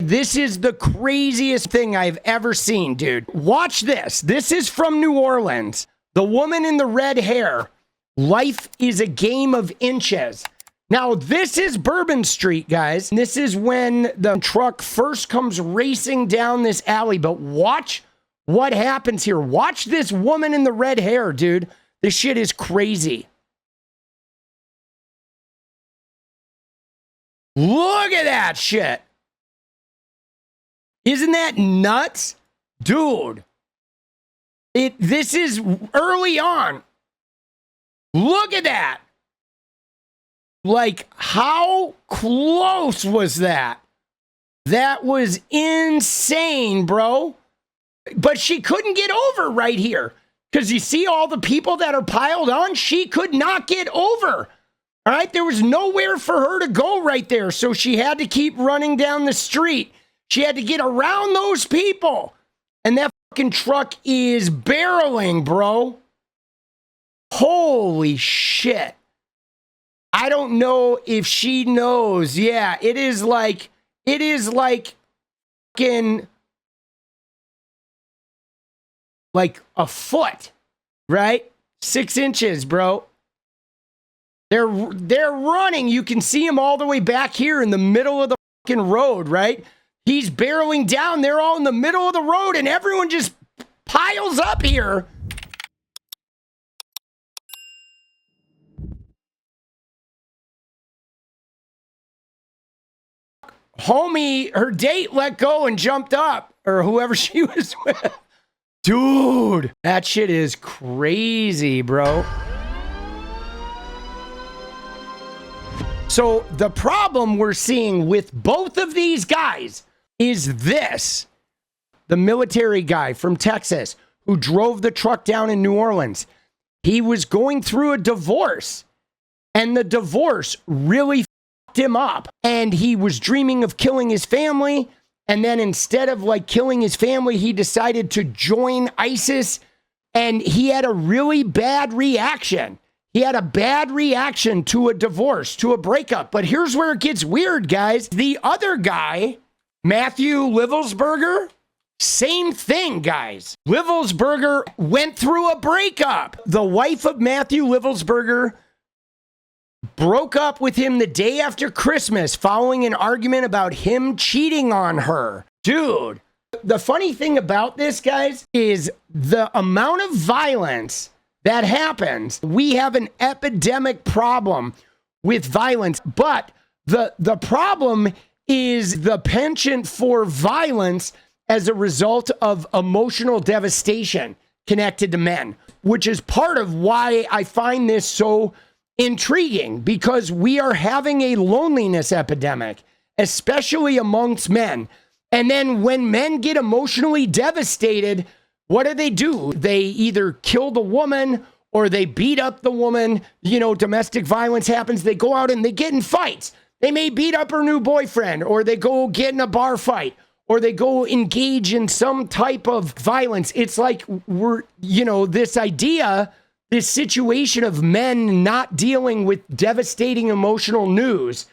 This is the craziest thing I've ever seen, dude. Watch this. This is from New Orleans. The woman in the red hair. Life is a game of inches. Now, this is Bourbon Street, guys. This is when the truck first comes racing down this alley. But watch what happens here. Watch this woman in the red hair, dude. This shit is crazy. Look at that shit. Isn't that nuts? Dude. This is early on. Look at that. Like, how close was that? That was insane, bro. But she couldn't get over right here. Because you see all the people that are piled on? She could not get over. All right? There was nowhere for her to go right there. So she had to keep running down the street. She had to get around those people. And that fucking truck is barreling, bro. Holy shit. I don't know if she knows. Yeah, it is like fucking like a foot, right? 6 inches, bro. They're running. You can see them all the way back here in the middle of the fucking road, right? He's barreling down. They're all in the middle of the road and everyone just piles up here. Homie, her date let go and jumped up, or whoever she was with. Dude, that shit is crazy, bro. So the problem we're seeing with both of these guys is this. The military guy from Texas who drove the truck down in New Orleans. He was going through a divorce, and the divorce really him up, and he was dreaming of killing his family, and then instead of like killing his family, he decided to join ISIS, and he had a really bad reaction. He had a bad reaction to a divorce, to a breakup. But here's where it gets weird, guys. The other guy, Matthew Livelsberger, same thing, guys. Livelsberger went through a breakup. The wife of Matthew Livelsberger broke up with him the day after Christmas following an argument about him cheating on her. Dude, the funny thing about this, guys, is the amount of violence that happens. We have an epidemic problem with violence, but the problem is the penchant for violence as a result of emotional devastation connected to men, which is part of why I find this so intriguing, because we are having a loneliness epidemic, especially amongst men. And then when men get emotionally devastated, what do? They either kill the woman or they beat up the woman. You know, domestic violence happens. They go out and they get in fights. They may beat up her new boyfriend, or they go get in a bar fight, or they go engage in some type of violence. It's like this idea, this situation of men not dealing with devastating emotional news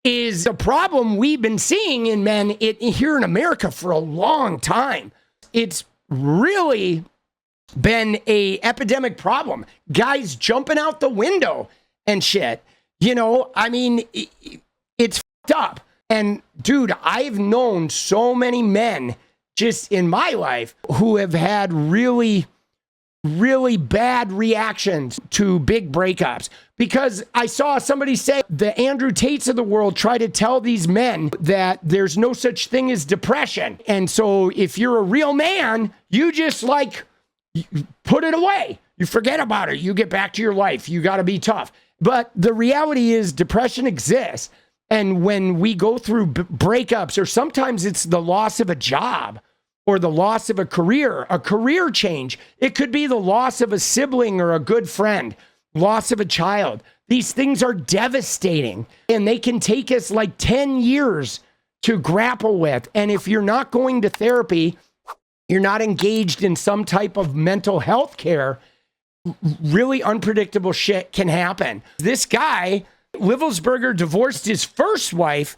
is a problem we've been seeing in men here in America for a long time. It's really been a epidemic problem. Guys jumping out the window and shit. You know, I mean, it's fucked up. And dude, I've known so many men just in my life who have had really bad reactions to big breakups, because I saw somebody say the Andrew Tates of the world try to tell these men that there's no such thing as depression. And so if you're a real man, you just like put it away. You forget about it. You get back to your life. You got to be tough. But the reality is depression exists. And when we go through breakups, or sometimes it's the loss of a job, or the loss of a career change. It could be the loss of a sibling or a good friend, loss of a child. These things are devastating, and they can take us like 10 years to grapple with. And if you're not going to therapy, you're not engaged in some type of mental health care, really unpredictable shit can happen. This guy, Livelsberger, divorced his first wife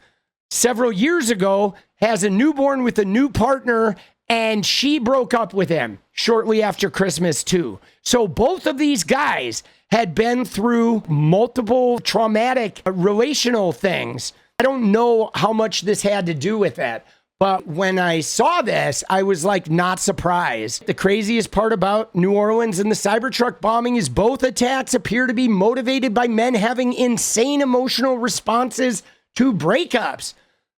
several years ago, has a newborn with a new partner, and she broke up with him shortly after Christmas too. So both of these guys had been through multiple traumatic relational things. I don't know how much this had to do with that, but when I saw this, I was like not surprised. The craziest part about New Orleans and the Cybertruck bombing is both attacks appear to be motivated by men having insane emotional responses to breakups.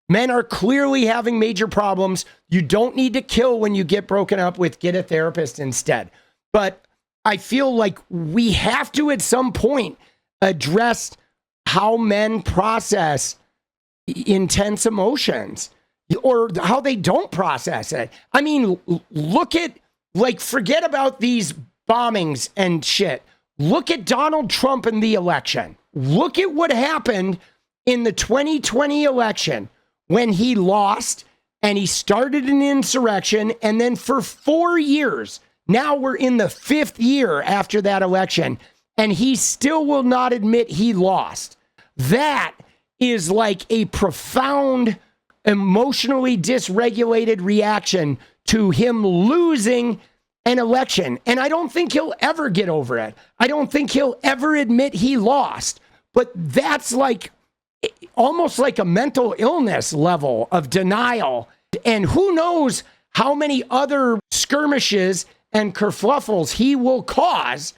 Men are clearly having major problems. You don't need to kill when you get broken up with. Get a therapist instead. But I feel like we have to at some point address how men process intense emotions or how they don't process it. I mean, look at, like, forget about these bombings and shit. Look at Donald Trump in the election. Look at what happened in the 2020 election when he lost and he started an insurrection. And then for 4 years, now we're in the 5th year after that election, and he still will not admit he lost. That is like a profound, emotionally dysregulated reaction to him losing an election. And I don't think he'll ever get over it. I don't think he'll ever admit he lost. But that's like almost like a mental illness level of denial. And who knows how many other skirmishes and kerfluffles he will cause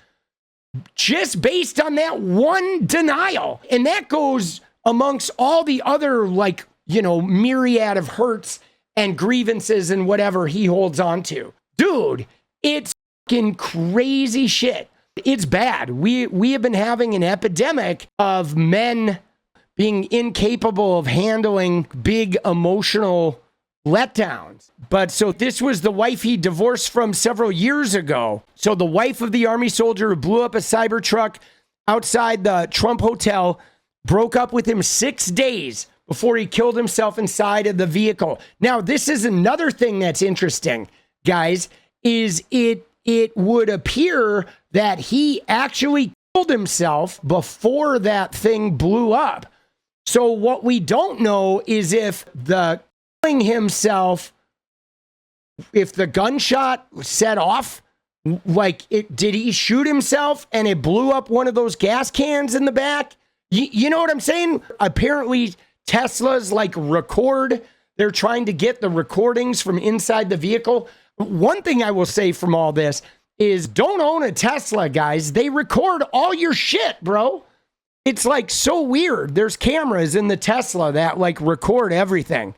just based on that one denial. And that goes amongst all the other, like, you know, myriad of hurts and grievances and whatever he holds on to. Dude, it's fucking crazy shit. It's bad. We have been having an epidemic of men being incapable of handling big emotional letdowns. But so this was the wife he divorced from several years ago. So the wife of the Army soldier who blew up a Cybertruck outside the Trump Hotel broke up with him 6 days before he killed himself inside of the vehicle. Now, this is another thing that's interesting, guys, is it would appear that he actually killed himself before that thing blew up. So what we don't know is if the killing himself, if the gunshot set off, like, did he shoot himself and it blew up one of those gas cans in the back? You know what I'm saying? Apparently Tesla's like record. They're trying to get the recordings from inside the vehicle. One thing I will say from all this is don't own a Tesla, guys. They record all your shit, bro. It's like so weird. There's cameras in the Tesla that like record everything.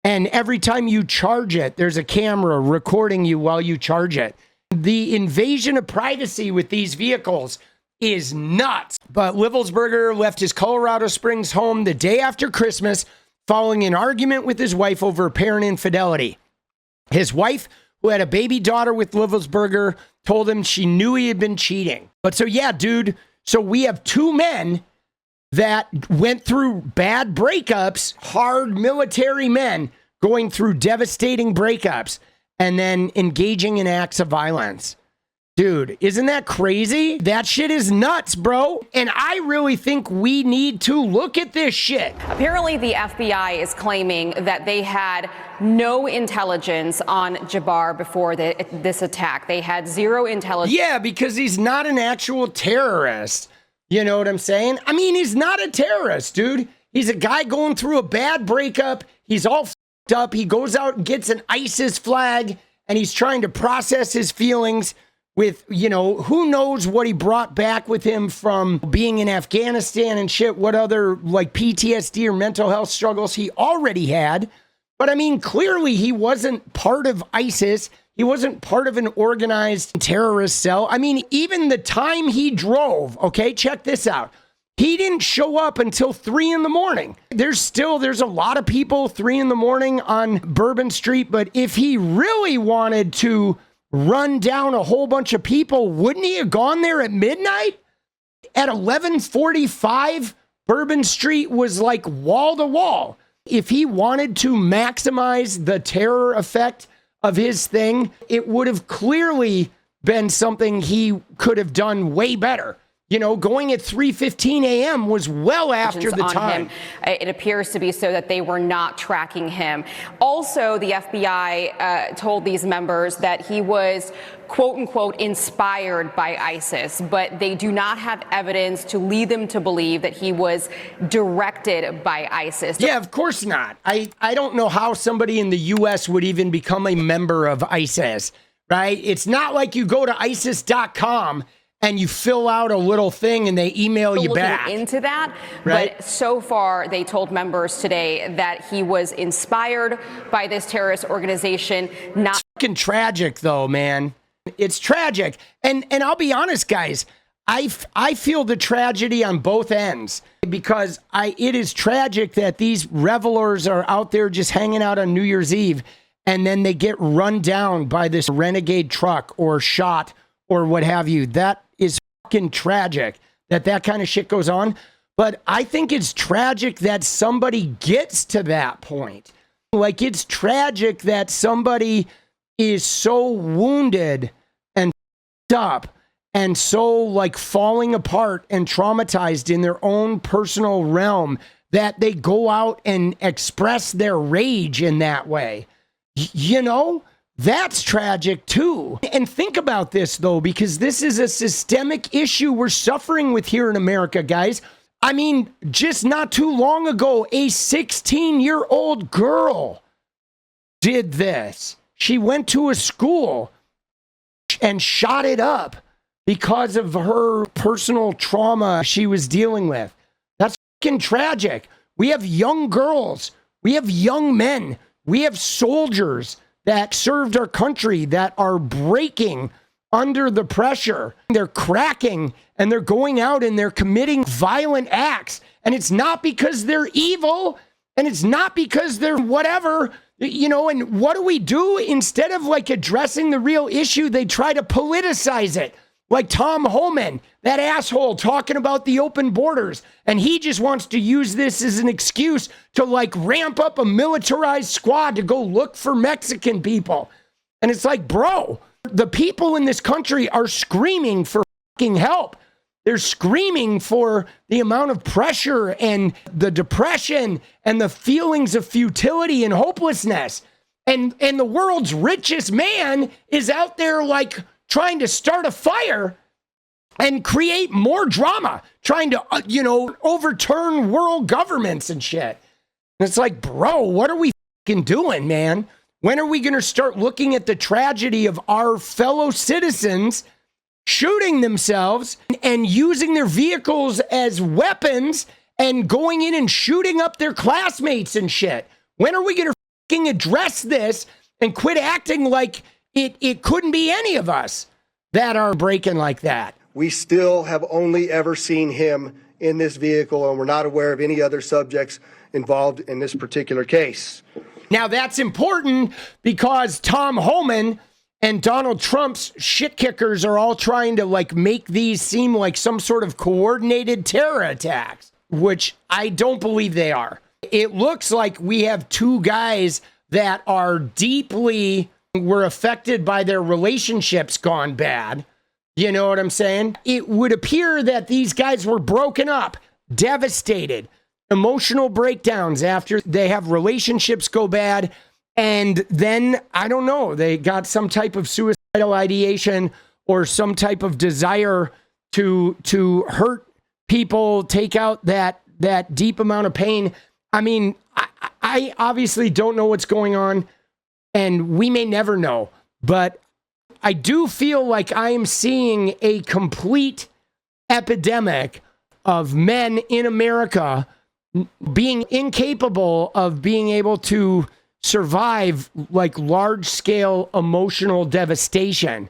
And every time you charge it, there's a camera recording you while you charge it. The invasion of privacy with these vehicles is nuts. But 𝗏𝗡𝗪sburger left his Colorado Springs home the day after Christmas following an argument with his wife over apparent infidelity. His wife, who had a baby daughter with 𝗏𝗏sburger, told him she knew he had been cheating. But so yeah, dude, so we have two men that went through bad breakups, hard military men going through devastating breakups and then engaging in acts of violence. Dude, isn't that crazy? That shit is nuts, bro. And I really think we need to look at this shit. Apparently, the FBI is claiming that they had no intelligence on Jabbar before this attack. They had zero intelligence. Yeah, because he's not an actual terrorist. You know what I'm saying? I mean, he's not a terrorist, dude. He's a guy going through a bad breakup. He's all f***ed up. He goes out and gets an ISIS flag, and he's trying to process his feelings with, you know, who knows what he brought back with him from being in Afghanistan and shit, what other like PTSD or mental health struggles he already had. But I mean, clearly he wasn't part of ISIS. He wasn't part of an organized terrorist cell. I mean, even the time he drove, okay, check this out. He didn't show up until 3 a.m. There's a lot of people 3 a.m. on Bourbon Street, but if he really wanted to run down a whole bunch of people, wouldn't he have gone there at midnight? At 11:45, Bourbon Street was like wall to wall. If he wanted to maximize the terror effect of his thing, it would have clearly been something he could have done way better. going at 3:15 a.m. was well after the time. It appears to be so that they were not tracking him. Also, the FBI told these members that he was, quote unquote, inspired by ISIS, but they do not have evidence to lead them to believe that he was directed by ISIS. Yeah, of course not. I don't know how somebody in the U.S. would even become a member of ISIS, right? It's not like you go to ISIS.com and you fill out a little thing and they email you back. Into that, right? But so far they told members today that he was inspired by this terrorist organization. Not it's fucking tragic, though, man. It's tragic, and I'll be honest, guys. I feel the tragedy on both ends because it is tragic that these revelers are out there just hanging out on New Year's Eve, and then they get run down by this renegade truck or shot or what have you. That is fucking tragic that kind of shit goes on. But I think it's tragic that somebody gets to that point. Like, it's tragic that somebody is so wounded and up and so like falling apart and traumatized in their own personal realm that they go out and express their rage in that way. That's tragic too. And think about this though, because this is a systemic issue we're suffering with here in America, guys. I mean, just not too long ago, a 16-year-old girl did this. She went to a school and shot it up because of her personal trauma she was dealing with. That's fucking tragic. We have young girls. We have young men. We have soldiers that served our country that are breaking under the pressure. They're cracking and they're going out and they're committing violent acts. And it's not because they're evil and it's not because they're whatever, and what do? Instead of like addressing the real issue, they try to politicize it. Like Tom Homan, that asshole talking about the open borders. And he just wants to use this as an excuse to like ramp up a militarized squad to go look for Mexican people. And it's like, bro, the people in this country are screaming for fucking help. They're screaming for the amount of pressure and the depression and the feelings of futility and hopelessness. And the world's richest man is out there like trying to start a fire and create more drama, trying to, overturn world governments and shit. And it's like, bro, what are we fucking doing, man? When are we going to start looking at the tragedy of our fellow citizens shooting themselves and using their vehicles as weapons and going in and shooting up their classmates and shit? When are we going to fucking address this and quit acting like it couldn't be any of us that are breaking like that? We still have only ever seen him in this vehicle, and we're not aware of any other subjects involved in this particular case. Now, that's important because Tom Homan and Donald Trump's shit kickers are all trying to like make these seem like some sort of coordinated terror attacks, which I don't believe they are. It looks like we have two guys that are were affected by their relationships gone bad. You know what I'm saying? It would appear that these guys were broken up, devastated, emotional breakdowns after they have relationships go bad. And then, I don't know, they got some type of suicidal ideation or some type of desire to hurt people, take out that deep amount of pain. I mean, I obviously don't know what's going on, and we may never know, but I do feel like I am seeing a complete epidemic of men in America being incapable of being able to survive like large-scale emotional devastation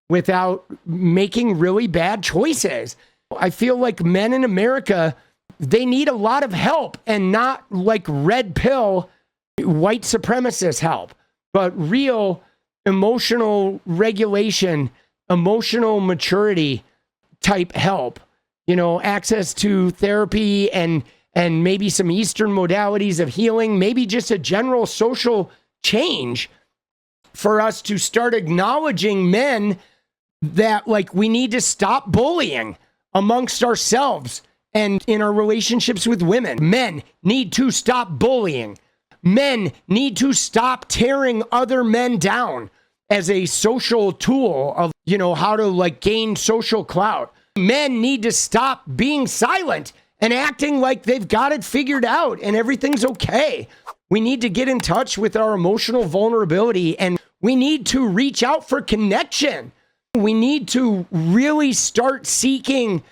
without making really bad choices. I feel like men in America, they need a lot of help, and not like red pill white supremacist help, but real emotional regulation, emotional maturity type help, access to therapy and maybe some Eastern modalities of healing, maybe just a general social change for us to start acknowledging men that like we need to stop bullying amongst ourselves and in our relationships with women. Men need to stop bullying. Men need to stop tearing other men down as a social tool of, how to like gain social clout. Men need to stop being silent and acting like they've got it figured out and everything's okay. We need to get in touch with our emotional vulnerability, and we need to reach out for connection. We need to really start seeking.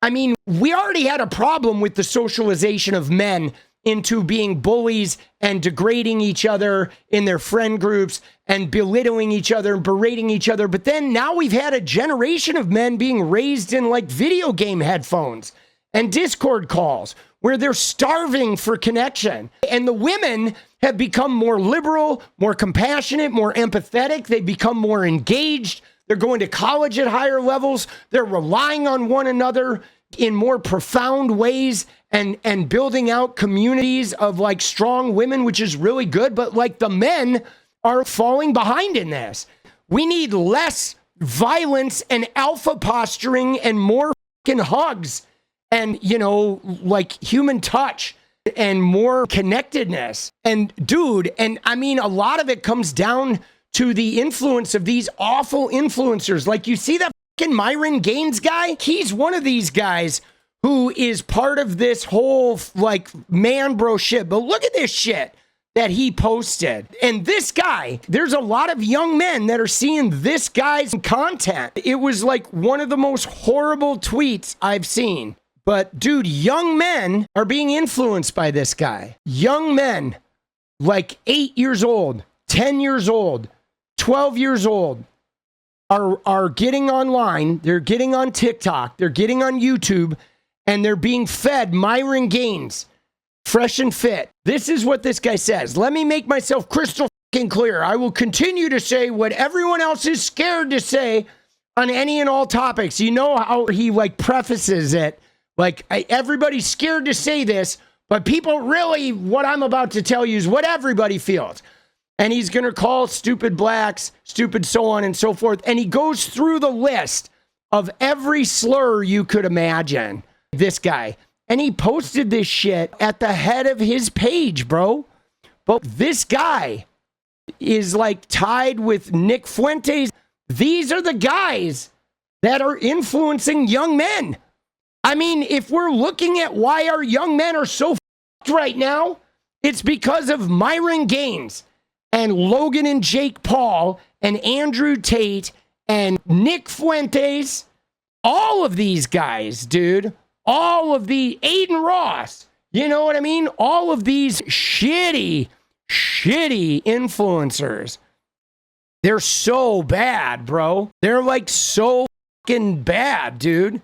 I mean, we already had a problem with the socialization of men into being bullies and degrading each other in their friend groups and belittling each other and berating each other. But then now we've had a generation of men being raised in like video game headphones and Discord calls where they're starving for connection. And the women have become more liberal, more compassionate, more empathetic. They've become more engaged. They're going to college at higher levels. They're relying on one another in more profound ways and building out communities of like strong women, which is really good. But like the men are falling behind in this. We need less violence and alpha posturing and more fucking hugs and, like human touch and more connectedness. And dude, and I mean, a lot of it comes down to the influence of these awful influencers. Like you see that fucking Myron Gaines guy? He's one of these guys who is part of this whole like man bro shit. But look at this shit that he posted. And this guy, there's a lot of young men that are seeing this guy's content. It was like one of the most horrible tweets I've seen. But dude, young men are being influenced by this guy. Young men, like 8 years old, 10 years old, 12 years old, are getting online. They're getting on TikTok. They're getting on YouTube. And they're being fed Myron Gaines, fresh and fit. This is what this guy says. Let me make myself crystal fucking clear. I will continue to say what everyone else is scared to say on any and all topics. You know how he like prefaces it. Like everybody's scared to say this, but people really, what I'm about to tell you is what everybody feels. And he's going to call stupid blacks, stupid so on and so forth. And he goes through the list of every slur you could imagine. This guy. And he posted this shit at the head of his page, bro. But this guy is like tied with Nick Fuentes. These are the guys that are influencing young men. I mean, if we're looking at why our young men are so f***ed right now, it's because of Myron Gaines and Logan and Jake Paul and Andrew Tate and Nick Fuentes. All of these guys, dude. All of the Aiden Ross, you know what I mean? All of these shitty influencers. They're so bad, bro. They're like so fucking bad, dude.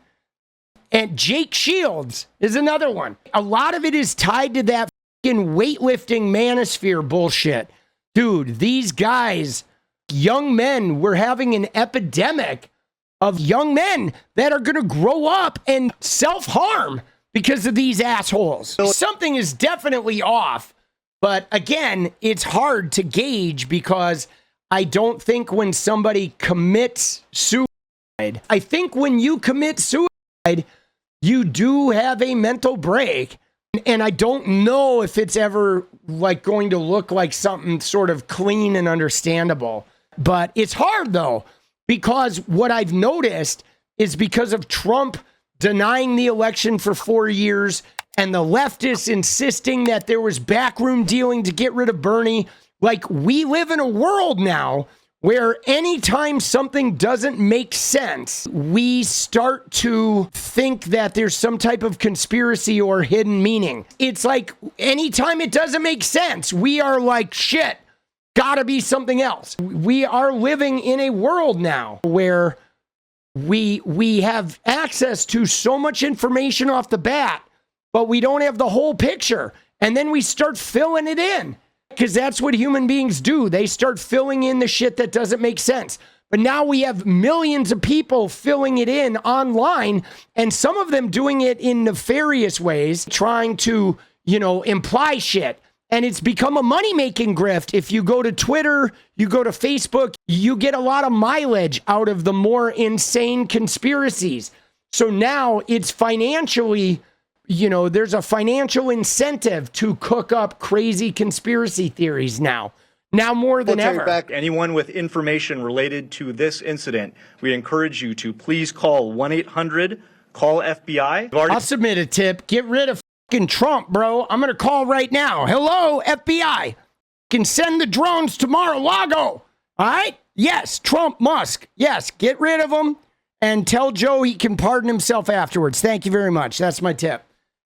And Jake Shields is another one. A lot of it is tied to that fucking weightlifting manosphere bullshit. Dude, these guys, young men, we're having an epidemic of young men that are going to grow up and self-harm because of these assholes. Something is definitely off, but again, it's hard to gauge because I don't think when somebody commits suicide, I think when you commit suicide, you do have a mental break. And I don't know if it's ever like going to look like something sort of clean and understandable, but it's hard though. Because what I've noticed is because of Trump denying the election for 4 years and the leftists insisting that there was backroom dealing to get rid of Bernie, like we live in a world now where anytime something doesn't make sense, we start to think that there's some type of conspiracy or hidden meaning. It's like anytime it doesn't make sense, we are like, shit. Gotta be something else. We are living in a world now where we have access to so much information off the bat, but we don't have the whole picture. And then we start filling it in because that's what human beings do. They start filling in the shit that doesn't make sense. But now we have millions of people filling it in online, and some of them doing it in nefarious ways, trying to, imply shit. And it's become a money-making grift. If you go to Twitter, you go to Facebook, you get a lot of mileage out of the more insane conspiracies. So now it's financially, there's a financial incentive to cook up crazy conspiracy theories now more than ever. Anyone with information related to this incident, we encourage you to please call 1-800-CALL-FBI. I'll submit a tip. Get rid of fucking Trump, bro. I'm going to call right now. Hello, FBI. Can send the drones to Mar-a-Lago. All right? Yes, Trump, Musk. Yes, get rid of them and tell Joe he can pardon himself afterwards. Thank you very much. That's my tip.